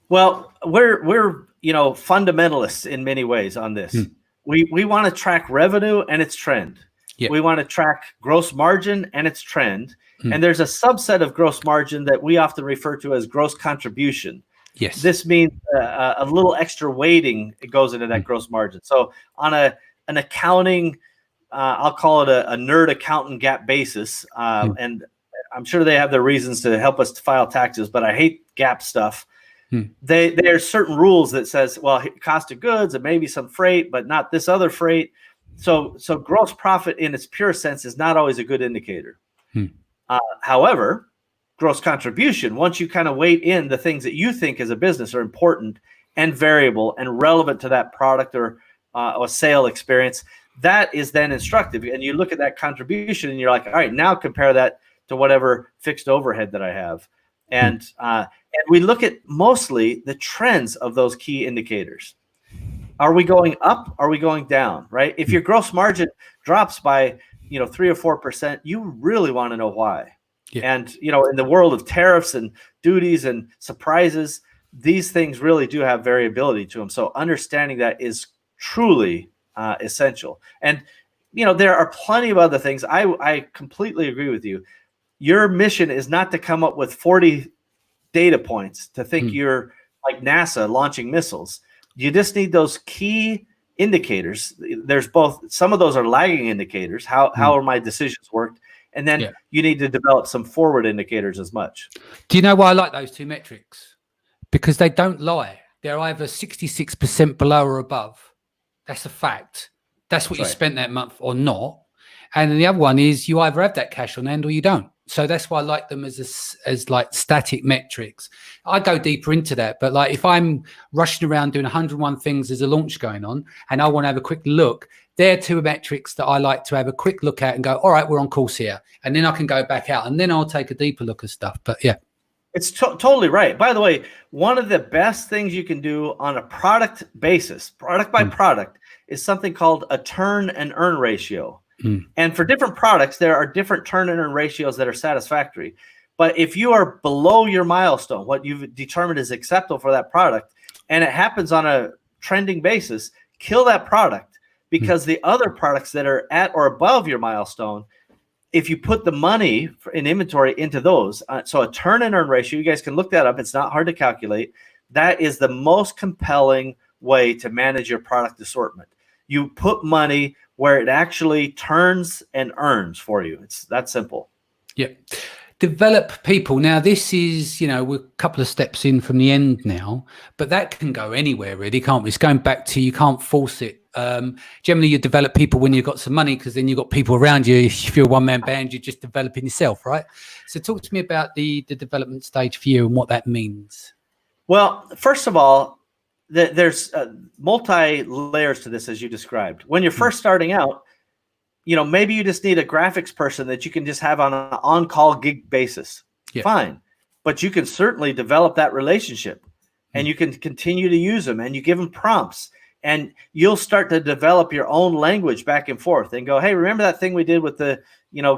Well, we're fundamentalists in many ways on this. We want to track revenue and its trend. Yep. We want to track gross margin and its trend. And there's a subset of gross margin that we often refer to as gross contribution. Yes. This means a little extra weighting goes into that gross margin. So on an accounting, I'll call it a nerd accountant GAAP basis. And I'm sure they have their reasons to help us to file taxes, but I hate GAAP stuff. There are certain rules that says, well, cost of goods and maybe some freight, but not this other freight. So gross profit in its pure sense is not always a good indicator. However, gross contribution, once you kind of weight in the things that you think as a business are important and variable and relevant to that product or sale experience, that is then instructive. And you look at that contribution and you're like, all right, now compare that to whatever fixed overhead that I have. And we look at mostly the trends of those key indicators. Are we going up? Are we going down? Right? If your gross margin drops by 3 or 4%, you really want to know why. Yeah. And in the world of tariffs and duties and surprises, these things really do have variability to them. So understanding that is truly essential. And there are plenty of other things. I completely agree with you. Your mission is not to come up with 40 data points to think you're like NASA launching missiles. You just need those key indicators. There's both. Some of those are lagging indicators. How are my decisions worked? And then Yeah. you need to develop some forward indicators as much. Do you know why I like those two metrics? Because they don't lie. They're either 66% below or above. That's a fact. That's what you spent that month or not. And then the other one is you either have that cash on hand or you don't. So that's why I like them as like static metrics. I go deeper into that, but like if I'm rushing around doing 101 things as a launch going on and I want to have a quick look, they're two metrics that I like to have a quick look at and go, all right, we're on course here. And then I can go back out and then I'll take a deeper look at stuff. But yeah. It's totally right. By the way, one of the best things you can do on a product basis, product by product, is something called a turn and earn ratio. And for different products, there are different turn and earn ratios that are satisfactory. But if you are below your milestone, what you've determined is acceptable for that product, and it happens on a trending basis, kill that product, because the other products that are at or above your milestone, if you put the money in inventory into those, so a turn and earn ratio, you guys can look that up. It's not hard to calculate. That is the most compelling way to manage your product assortment. You put money where it actually turns and earns for you. It's that simple. Yeah. Develop people. Now, this is, we're a couple of steps in from the end now, but that can go anywhere really, can't we? It's going back to, you can't force it. Generally, you develop people when you've got some money, because then you've got people around you. If you're a one-man band, you're just developing yourself, right? So talk to me about the development stage for you and what that means. Well, first of all, there's multi-layers to this, as you described. When you're first starting out, maybe you just need a graphics person that you can just have on an on-call gig basis. Yeah. Fine. But you can certainly develop that relationship, and you can continue to use them, and you give them prompts, and you'll start to develop your own language back and forth and go, hey, remember that thing we did with the,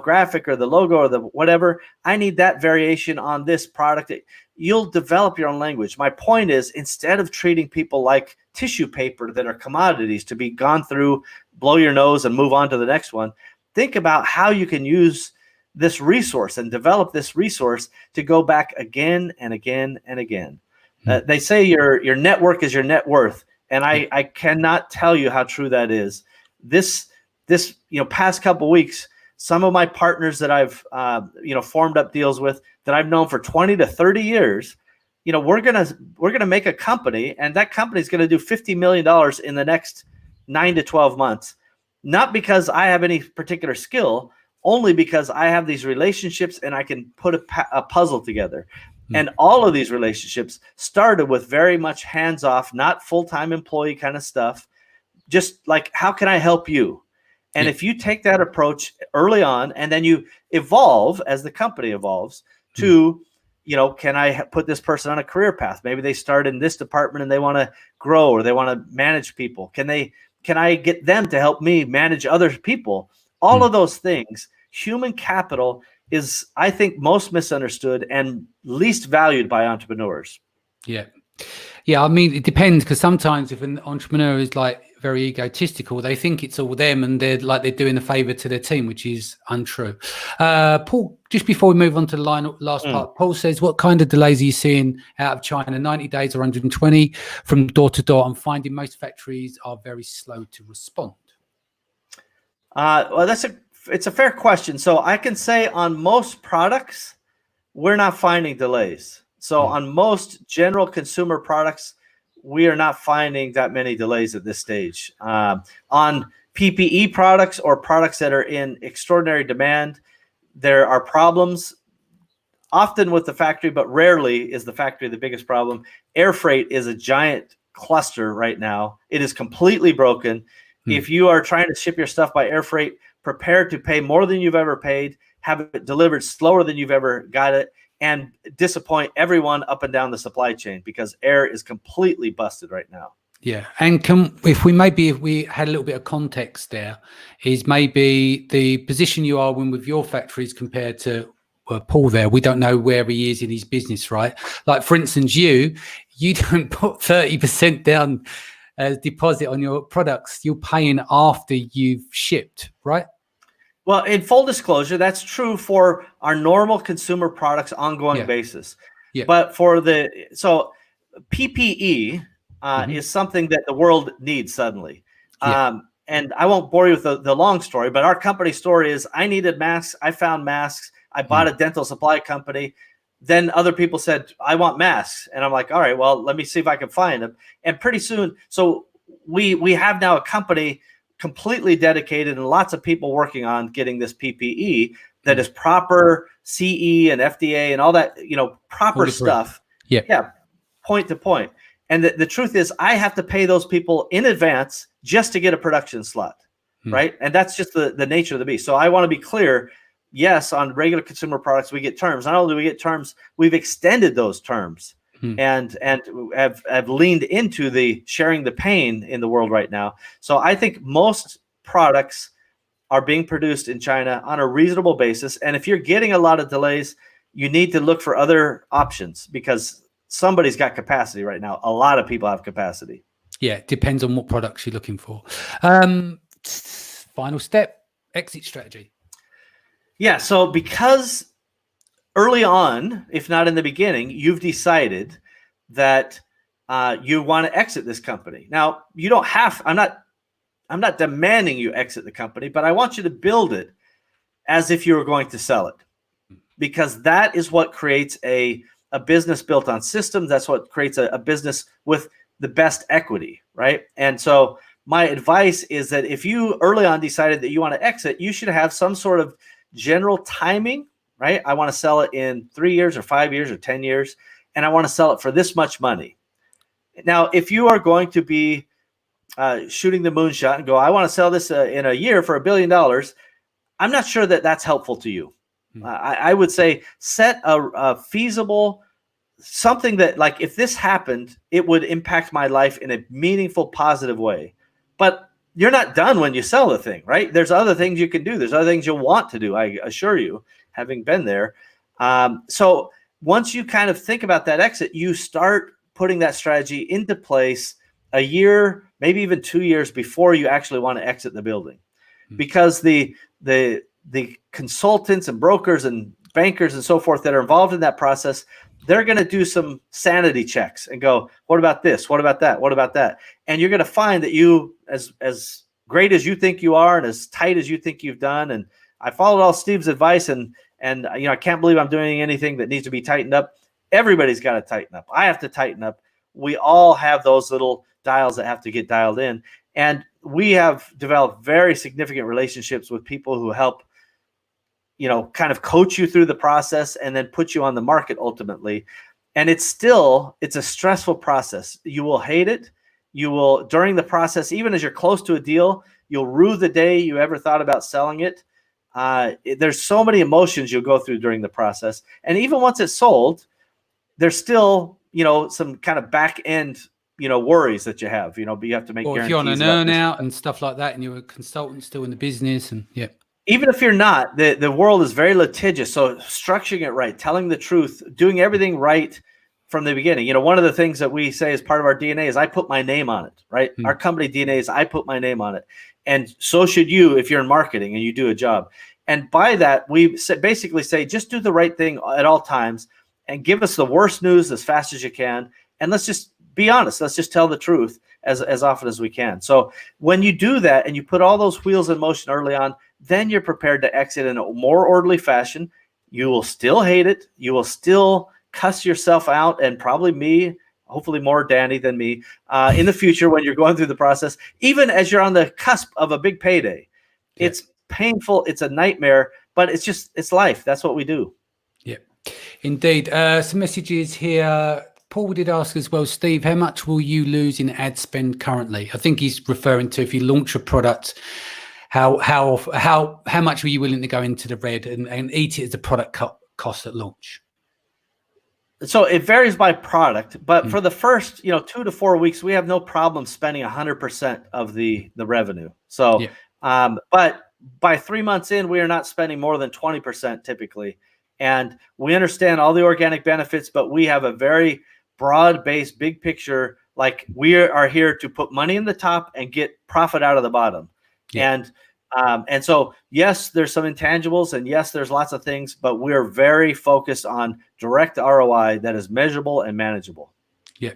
graphic or the logo or the whatever? I need that variation on this product. You'll develop your own language. My point is, instead of treating people like tissue paper that are commodities to be gone through, blow your nose and move on to the next one, think about how you can use this resource and develop this resource to go back again and again and again. They say your network is your net worth, and I cannot tell you how true that is. This past couple weeks, some of my partners that I've formed up deals with that I've known for 20 to 30 years, we're gonna make a company, and that company is gonna do $50 million in the next 9 to 12 months. Not because I have any particular skill, only because I have these relationships and I can put a puzzle together. And all of these relationships started with very much hands-off, not full-time employee kind of stuff. Just like, how can I help you? And if you take that approach early on, and then you evolve as the company evolves to, can I put this person on a career path? Maybe they start in this department and they want to grow, or they want to manage people. Can I get them to help me manage other people? All of those things. Human capital is, I think, most misunderstood and least valued by entrepreneurs. Yeah. I mean, it depends, because sometimes if an entrepreneur is like very egotistical, they think it's all them and they're doing a favor to their team, which is untrue. Paul, just before we move on to the last part, Paul says, what kind of delays are you seeing out of China? 90 days or 120 from door to door? I'm finding most factories are very slow to respond. Well, it's a fair question. So I can say on most products, we're not finding delays. So on most general consumer products, we are not finding that many delays at this stage. On PPE products or products that are in extraordinary demand, there are problems often with the factory, but rarely is the factory the biggest problem. Air freight is a giant cluster right now. It is completely broken. If you are trying to ship your stuff by air freight, prepare to pay more than you've ever paid, have it delivered slower than you've ever got it, and disappoint everyone up and down the supply chain, because air is completely busted right now. Yeah. And if we had a little bit of context there, is maybe the position you are in with your factories compared to Paul there. We don't know where he is in his business, right? Like, for instance, you don't put 30% down as deposit on your products. You're paying after you've shipped, right? Well, in full disclosure, that's true for our normal consumer products ongoing basis. Yeah. But for PPE is something that the world needs suddenly. and I won't bore you with the long story, but our company story is I needed masks. I found masks. I bought a dental supply company. Then other people said, I want masks. And I'm like, all right, well, let me see if I can find them. And pretty soon, so we have now a company completely dedicated and lots of people working on getting this PPE that is proper CE and FDA and all that, proper stuff. Yeah. Point to point. And the truth is I have to pay those people in advance just to get a production slot. Right. And that's just the nature of the beast. So I want to be clear. Yes, on regular consumer products, we get terms. Not only do we get terms, we've extended those terms and have leaned into the sharing the pain in the world right now. So I think most products are being produced in China on a reasonable basis. And if you're getting a lot of delays, you need to look for other options because somebody's got capacity right now. A lot of people have capacity. Yeah, it depends on what products you're looking for. Final step, exit strategy. Yeah, so because early on, if not in the beginning, you've decided that you want to exit this company. Now, you don't have, I'm not demanding you exit the company, but I want you to build it as if you were going to sell it. Because that is what creates a business built on systems. That's what creates a business with the best equity, right? And so my advice is that if you early on decided that you want to exit, you should have some sort of general timing, right? I want to sell it in 3 years or 5 years or 10 years, and I want to sell it for this much money. Now, if you are going to be shooting the moonshot and go, I want to sell this in a year for $1 billion, I'm not sure that that's helpful to you. I would say set a feasible, something that like if this happened, it would impact my life in a meaningful, positive way. But you're not done when you sell the thing, right? There's other things you can do. There's other things you'll want to do, I assure you, having been there. So once you kind of think about that exit, you start putting that strategy into place a year, maybe even 2 years before you actually want to exit the building. Because the consultants and brokers and bankers and so forth that are involved in that process, they're going to do some sanity checks and go, what about this? What about that? What about that? And you're going to find that you, as great as you think you are and as tight as you think you've done, and I followed all Steve's advice and I can't believe I'm doing anything that needs to be tightened up. Everybody's got to tighten up. I have to tighten up. We all have those little dials that have to get dialed in. And we have developed very significant relationships with people who help kind of coach you through the process and then put you on the market ultimately. And it's a stressful process. You will hate it. You will, during the process, even as you're close to a deal, you'll rue the day you ever thought about selling it. There's so many emotions you'll go through during the process. And even once it's sold, there's still, some kind of back end, worries that you have, but you have to make guarantees. Or if you're on an earn out and stuff like that, and you're a consultant still in the business and Even if you're not, the world is very litigious. So structuring it right, telling the truth, doing everything right from the beginning. One of the things that we say as part of our DNA is I put my name on it, right? Our company DNA is I put my name on it. And so should you if you're in marketing and you do a job. And by that, we basically say just do the right thing at all times and give us the worst news as fast as you can. And let's just be honest. Let's just tell the truth as often as we can. So when you do that and you put all those wheels in motion early on, then you're prepared to exit in a more orderly fashion. You will still hate it. You will still cuss yourself out, and probably me, hopefully more Danny than me, in the future when you're going through the process, even as you're on the cusp of a big payday. Yeah. It's painful. It's a nightmare, but it's life. That's what we do. Yeah, indeed. Some messages here. Paul did ask as well, Steve, how much will you lose in ad spend currently? I think he's referring to if you launch a product, how much were you willing to go into the red and eat it as a product cost at launch? So it varies by product, but for the first 2 to 4 weeks, we have no problem spending 100% of the revenue. So, but by 3 months in, we are not spending more than 20% typically, and we understand all the organic benefits, but we have a very broad-based, big picture. Like we are here to put money in the top and get profit out of the bottom. Yeah. And so, yes, there's some intangibles, and yes, there's lots of things, but we're very focused on direct ROI that is measurable and manageable. Yeah.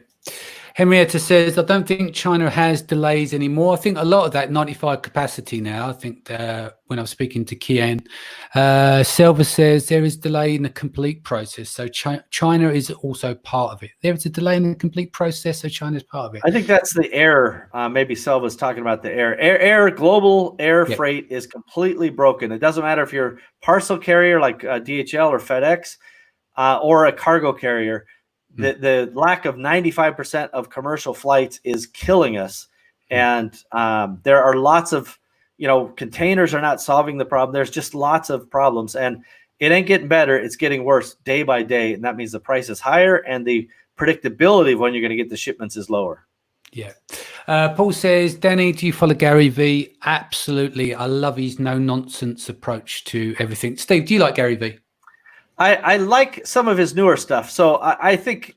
Henrietta says, I don't think China has delays anymore. I think a lot of that 95 capacity now. I think when I was speaking to Kian, Selva says there is delay in the complete process. So China is also part of it. There is a delay in the complete process, so China is part of it. I think that's the air. Maybe Selva's talking about the air. Global air freight is completely broken. It doesn't matter if you're a parcel carrier like DHL or FedEx or a cargo carrier. The lack of 95% of commercial flights is killing us. And there are lots of, containers are not solving the problem. There's just lots of problems. And it ain't getting better. It's getting worse day by day. And that means the price is higher and the predictability of when you're going to get the shipments is lower. Yeah. Paul says, Danny, do you follow Gary Vee? Absolutely. I love his no-nonsense approach to everything. Steve, do you like Gary Vee? I like some of his newer stuff. So I think,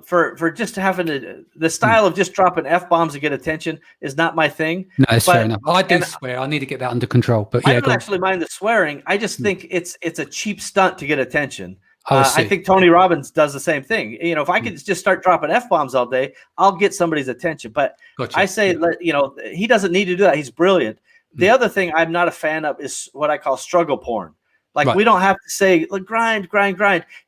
for just having the style of just dropping F-bombs to get attention is not my thing. No, that's fair enough. I do swear. I need to get that under control. But yeah, I don't actually mind the swearing. I just think it's a cheap stunt to get attention. I think Tony Robbins does the same thing. If I could just start dropping F-bombs all day, I'll get somebody's attention. But I say, he doesn't need to do that. He's brilliant. The other thing I'm not a fan of is what I call struggle porn. Like we don't have to say, like, grind.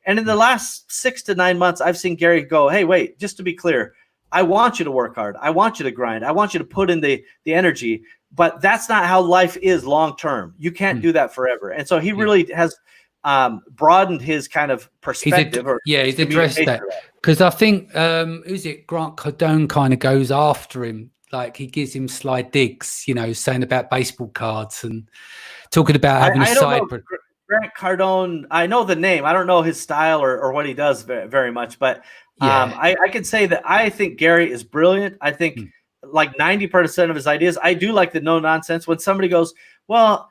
And in the last 6 to 9 months, I've seen Gary go, hey, wait, just to be clear, I want you to work hard. I want you to grind. I want you to put in the energy. But that's not how life is long term. You can't do that forever. And so he really has broadened his kind of perspective. He's addressed that. Because I think, who's it? Grant Cardone kind of goes after him. Like he gives him sly digs, saying about baseball cards and talking about having a side. Grant Cardone, I know the name. I don't know his style or what he does very much, but I can say that I think Gary is brilliant. I think like 90% of his ideas, I do like the no nonsense. When somebody goes, well,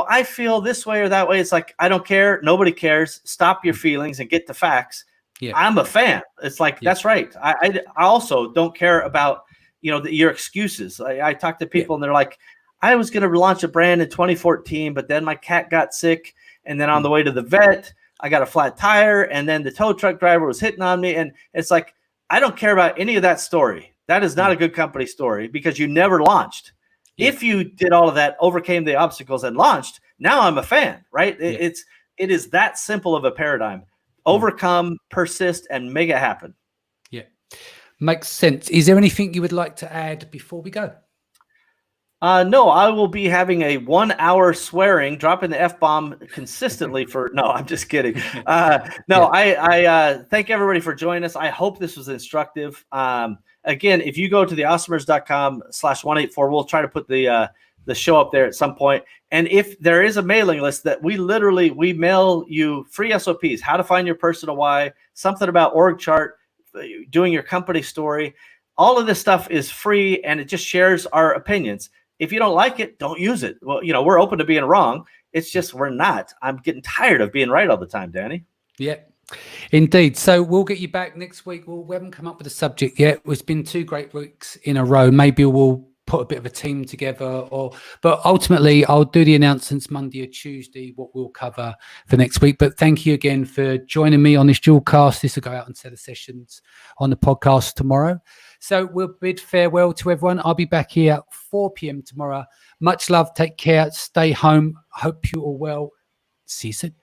I feel this way or that way, it's like, I don't care. Nobody cares. Stop your feelings and get the facts. Yeah. I'm a fan. It's like, that's right. I also don't care about, your excuses. I talk to people and they're like, I was going to launch a brand in 2014, but then my cat got sick. And then on the way to the vet, I got a flat tire. And then the tow truck driver was hitting on me. And it's like, I don't care about any of that story. That is not a good company story because you never launched. Yeah. If you did all of that, overcame the obstacles and launched, now I'm a fan, right? It is that simple of a paradigm. Overcome, persist, and make it happen. Yeah. Makes sense. Is there anything you would like to add before we go? No, I will be having a 1 hour swearing, dropping the F-bomb consistently no, I'm just kidding. I thank everybody for joining us. I hope this was instructive. Again, if you go to theawesomers.com/184, we'll try to put the show up there at some point. And if there is a mailing list that we mail you free SOPs, how to find your personal why, something about org chart, doing your company story. All of this stuff is free and it just shares our opinions. If you don't like it, don't use it. Well, we're open to being wrong. It's just we're not. I'm getting tired of being right all the time, Danny. Yeah, indeed. So we'll get you back next week. We haven't come up with a subject yet. It's been 2 great weeks in a row. Maybe we'll put a bit of a team together, but ultimately I'll do the announcements Monday or Tuesday, what we'll cover for next week. But thank you again for joining me on this dual cast. This will go out on set of sessions on the podcast tomorrow. So we'll bid farewell to everyone. I'll be back here at 4 p.m. tomorrow. Much love. Take care. Stay home. Hope you are well. See you soon.